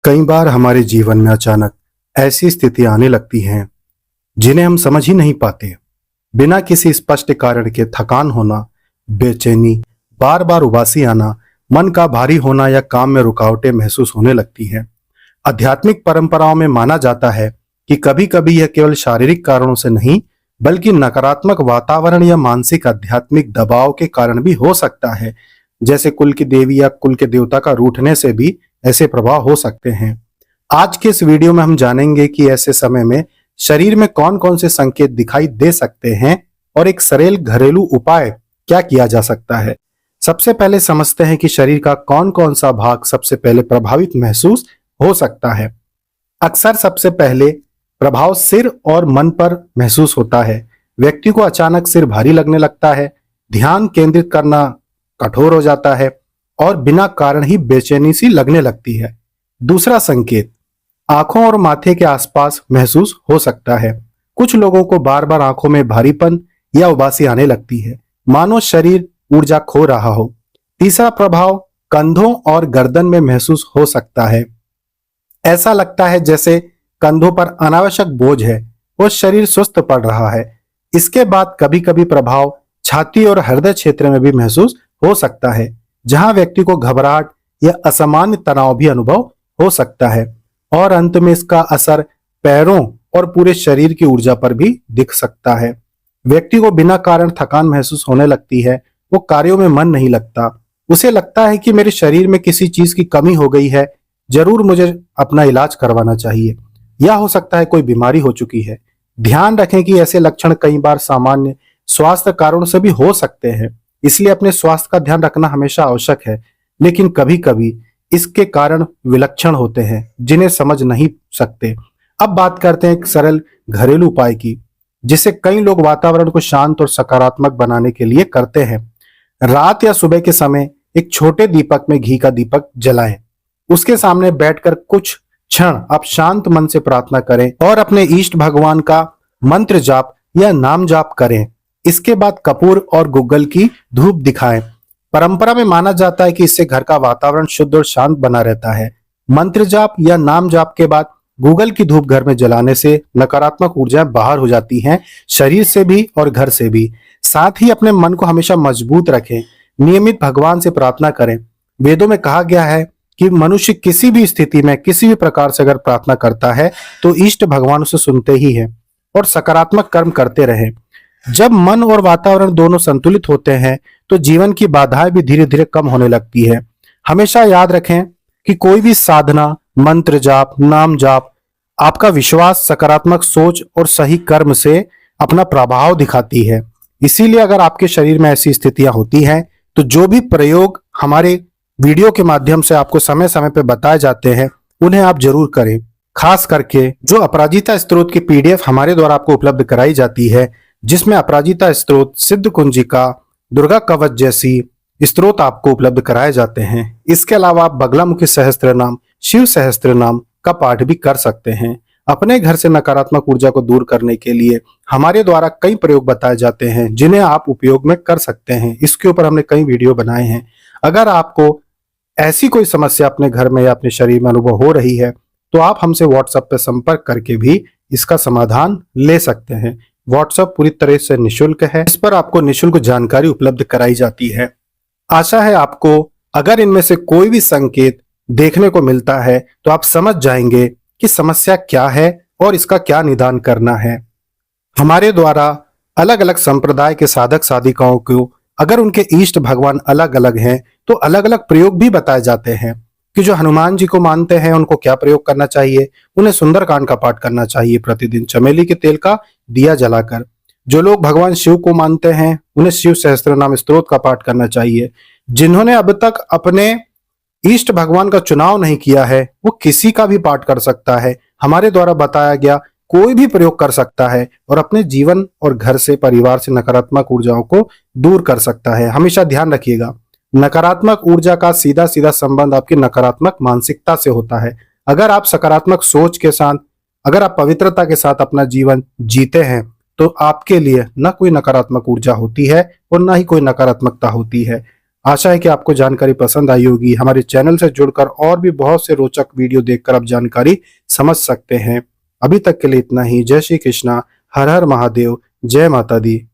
कई बार हमारे जीवन में अचानक ऐसी स्थितियां आने लगती हैं जिन्हें हम समझ ही नहीं पाते। बिना किसी स्पष्ट कारण के थकान होना, बेचैनी, बार बार उबासी आना, मन का भारी होना या काम में रुकावटें महसूस होने लगती हैं। आध्यात्मिक परंपराओं में माना जाता है कि कभी कभी यह केवल शारीरिक कारणों से नहीं बल्कि नकारात्मक वातावरण या मानसिक आध्यात्मिक दबाव के कारण भी हो सकता है। जैसे कुल की देवी या कुल के देवता का रूठने से भी ऐसे प्रभाव हो सकते हैं। आज के इस वीडियो में हम जानेंगे कि ऐसे समय में शरीर में कौन कौन से संकेत दिखाई दे सकते हैं और एक सरल घरेलू उपाय क्या किया जा सकता है। सबसे पहले समझते हैं कि शरीर का कौन कौन सा भाग सबसे पहले प्रभावित महसूस हो सकता है। अक्सर सबसे पहले प्रभाव सिर और मन पर महसूस होता है। व्यक्ति को अचानक सिर भारी लगने लगता है, ध्यान केंद्रित करना कठोर हो जाता है और बिना कारण ही बेचैनी सी लगने लगती है। दूसरा संकेत आंखों और माथे के आसपास महसूस हो सकता है। कुछ लोगों को बार बार आंखों में भारीपन या उबासी आने लगती है, मानो शरीर ऊर्जा खो रहा हो। तीसरा प्रभाव कंधों और गर्दन में महसूस हो सकता है। ऐसा लगता है जैसे कंधों पर अनावश्यक बोझ है और शरीर सुस्त पड़ रहा है। इसके बाद कभी कभी प्रभाव छाती और हृदय क्षेत्र में भी महसूस हो सकता है, जहां व्यक्ति को घबराहट या असामान्य तनाव भी अनुभव हो सकता है। और अंत में इसका असर पैरों और पूरे शरीर की ऊर्जा पर भी दिख सकता है। व्यक्ति को बिना कारण थकान महसूस होने लगती है, वो कार्यों में मन नहीं लगता, उसे लगता है कि मेरे शरीर में किसी चीज की कमी हो गई है, जरूर मुझे अपना इलाज करवाना चाहिए, या हो सकता है कोई बीमारी हो चुकी है। ध्यान रखें कि ऐसे लक्षण कई बार सामान्य स्वास्थ्य कारणों से भी हो सकते हैं, इसलिए अपने स्वास्थ्य का ध्यान रखना हमेशा आवश्यक है। लेकिन कभी कभी इसके कारण विलक्षण होते हैं जिन्हें समझ नहीं सकते। अब बात करते हैं एक सरल घरेलू उपाय की, जिसे कई लोग वातावरण को शांत और सकारात्मक बनाने के लिए करते हैं। रात या सुबह के समय एक छोटे दीपक में घी का दीपक जलाएं। उसके सामने बैठकर कुछ क्षण आप शांत मन से प्रार्थना करें और अपने इष्ट भगवान का मंत्र जाप या नाम जाप करें। इसके बाद कपूर और गुग्गल की धूप दिखाएं। परंपरा में माना जाता है कि इससे घर का वातावरण शुद्ध और शांत बना रहता है। मंत्र जाप या नाम जाप के बाद गूगल की धूप घर में जलाने से नकारात्मक ऊर्जाएं बाहर हो जाती हैं, शरीर से भी और घर से भी। साथ ही अपने मन को हमेशा मजबूत रखें, नियमित भगवान से प्रार्थना करें। वेदों में कहा गया है कि मनुष्य किसी भी स्थिति में किसी भी प्रकार से अगर प्रार्थना करता है तो इष्ट भगवान उसे सुनते ही है और सकारात्मक कर्म करते रहे। जब मन और वातावरण दोनों संतुलित होते हैं तो जीवन की बाधाएं भी धीरे धीरे कम होने लगती है। हमेशा याद रखें कि कोई भी साधना, मंत्र जाप, नाम जाप आपका विश्वास, सकारात्मक सोच और सही कर्म से अपना प्रभाव दिखाती है। इसीलिए अगर आपके शरीर में ऐसी स्थितियां होती हैं तो जो भी प्रयोग हमारे वीडियो के माध्यम से आपको समय समय पर बताए जाते हैं उन्हें आप जरूर करें। खास करके जो अपराजिता स्त्रोत की पीडीएफ हमारे द्वारा आपको उपलब्ध कराई जाती है, जिसमें अपराजिता स्त्रोत, सिद्ध कुंजिका, दुर्गा कवच जैसी स्त्रोत आपको उपलब्ध कराए जाते हैं। इसके अलावा आप बगलामुखी सहस्त्र नाम, शिव सहस्त्र नाम का पाठ भी कर सकते हैं। अपने घर से नकारात्मक ऊर्जा को दूर करने के लिए हमारे द्वारा कई प्रयोग बताए जाते हैं जिन्हें आप उपयोग में कर सकते हैं। इसके ऊपर हमने कई वीडियो बनाए हैं। अगर आपको ऐसी कोई समस्या अपने घर में या अपने शरीर में अनुभव हो रही है तो आप हमसे व्हाट्सएप पर संपर्क करके भी इसका समाधान ले सकते हैं। व्हाट्सएप पूरी तरह से निशुल्क है, इस पर आपको निशुल्क जानकारी उपलब्ध कराई जाती है। आशा है आपको अगर इनमें से कोई भी संकेत देखने को मिलता है तो आप समझ जाएंगे कि समस्या क्या है और इसका क्या निदान करना है। हमारे द्वारा अलग अलग संप्रदाय के साधक साधिकाओं को अगर उनके इष्ट भगवान अलग अलग हैं तो अलग अलग प्रयोग भी बताए जाते हैं कि जो हनुमान जी को मानते हैं उनको क्या प्रयोग करना चाहिए। उन्हें सुंदरकांड का पाठ करना चाहिए प्रतिदिन चमेली के तेल का दिया जलाकर। जो लोग भगवान शिव को मानते हैं उन्हें शिव सहस्त्र नाम स्तोत्र का पाठ करना चाहिए। जिन्होंने अब तक अपने इष्ट भगवान का चुनाव नहीं किया है वो किसी का भी पाठ कर सकता है। हमारे द्वारा बताया गया कोई भी प्रयोग कर सकता है और अपने जीवन और घर से, परिवार से नकारात्मक ऊर्जाओं को दूर कर सकता है। हमेशा ध्यान रखिएगा, नकारात्मक ऊर्जा का सीधा सीधा संबंध आपकी नकारात्मक मानसिकता से होता है। अगर आप सकारात्मक सोच के साथ, अगर आप पवित्रता के साथ अपना जीवन जीते हैं तो आपके लिए न कोई नकारात्मक ऊर्जा होती है और न ही कोई नकारात्मकता होती है। आशा है कि आपको जानकारी पसंद आई होगी। हमारे चैनल से जुड़कर और भी बहुत से रोचक वीडियो देखकर आप जानकारी समझ सकते हैं। अभी तक के लिए इतना ही। जय श्री कृष्णा, हर हर महादेव, जय माता दी।